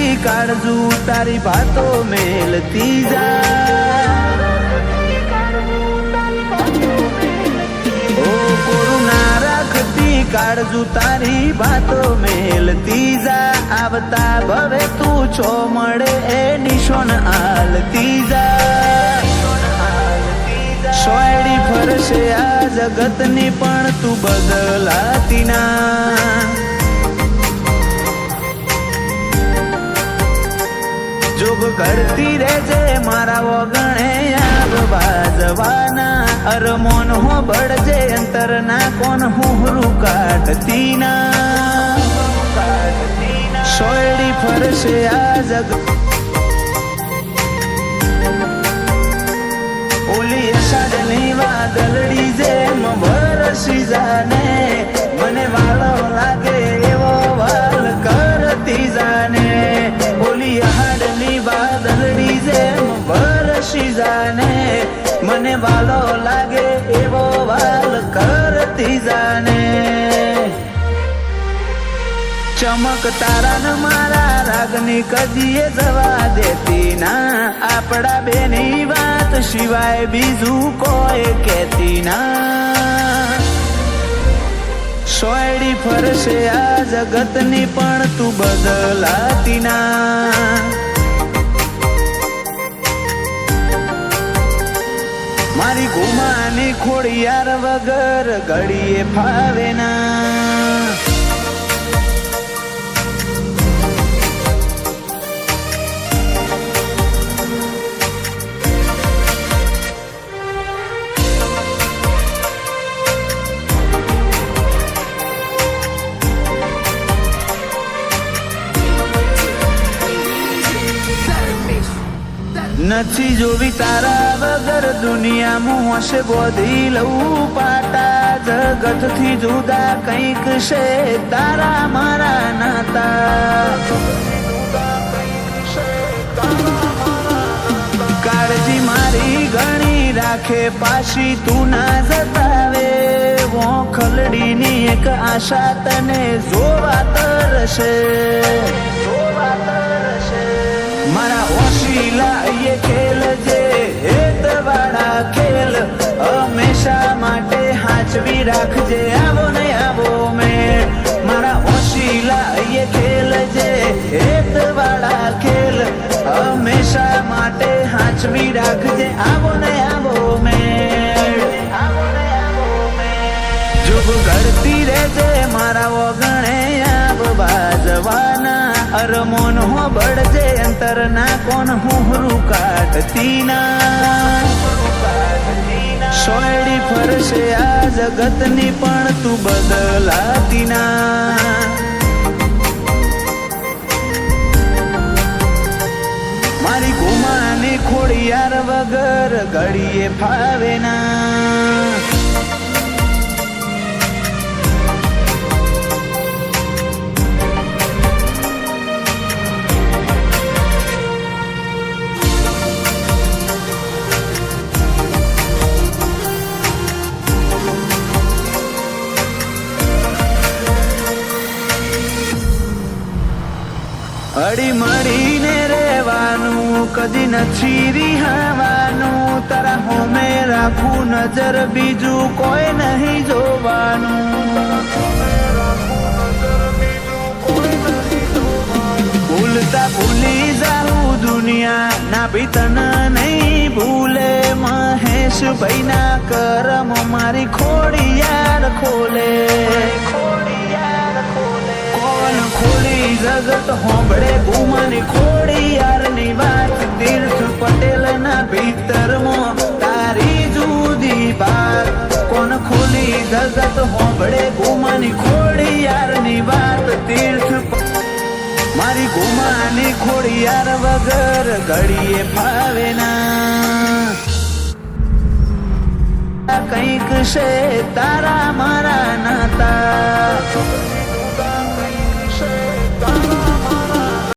રાખતી કાળજુ તારી વાતો મેલતી જા। ઓ કોરું ના રાખતી કાળજુ તારી વાતો મેલતી જા। આવતા ભવે તું છો મળે એ નિશોન આલતી જા। સોયડી ફરશે આ જગતની પણ તું બદલાતી ના। જોગ કરતી રહેજે મારા વગણે આગ બાજવાના। અરમોન હો બળજે અંતર ના કોણ હુહરું કાઢતી ના। સોયડી ફરશે આ જગત ઓલી અષાઢની વાદળડી જેમ વરસી જાને। મને વાલો લાગે એવો વાલ કરતી જાને। ઓલી અષાઢની વાદળડી જેમ વરસી જાને। મને વાલો લાગે એવો વાલ કરતી જાને। ચમક તારા ન મારા રાગની કદીએ જવા દેતી ના। આપડા બેની વાત સિવાય બીજું કોઈ કહેતી ના। સોયડી ફરશે આ જગતની પણ તું બદલાતી ના। મારી ગુમાની ખોડિયાર વગર ઘડીએ ફાવે ના। નથી જોવી તારા વગર દુનિયામાં હશે બોધી લઉં પાટા। જગતથી જુદા કંઈક છે તારા મારા નાતા। કાળજી મારી ઘણી રાખે પાછી તું ના જતાવે। ખલડીની એક આશા તને જોવા તરશે। મારા ઓશીલા એ ખેલ જે હેત વાળા ખેલ હંમેશા માટે હાચવી રાખજે। આવો ને આવો મેં મારા ઓશીલા એ ખેલ જે હેત વાળા ખેલ હંમેશા માટે હાચવી રાખજે। આવો ને આવો મેં જોગ કરતી રહેજે મારા વગણે આવ બાજવાના। અરમોન હો બળજે અંતર ના કોણ હુહરું કાઢતી ના। સોયડી ફરશે આ જગતની પણ તું બદલાતી ના। મારી ગુમાની ખોડિયાર વગર ઘડીએ ફાવે ના। હળી મળીને રહેવાનું કદી નથી રિહાવાનું। તારા હોમે રાખું નજર બીજું કોઈ નહીં જોવાનું। ભૂલતા ભૂલી જાઉં દુનિયા ના બી તને નહીં ભૂલે। મહેશ ભાઈ ના કરમ મારી ખોડિયાર ખોલે। ખોલી જગત હોંભળે ગુમાની ખોડિયારની વાત। તીર્થ પટેલ ના ભીતરમાં તારી જુદી વાત। કોણ ખોલી જગત હોંભળે ગુમાની ખોડિયારની વાત। તીર્થ મારી ગુમાની ખોડિયાર વગર ઘડીએ ફાવે ના। કંઈક છે તારા મારા નાતા।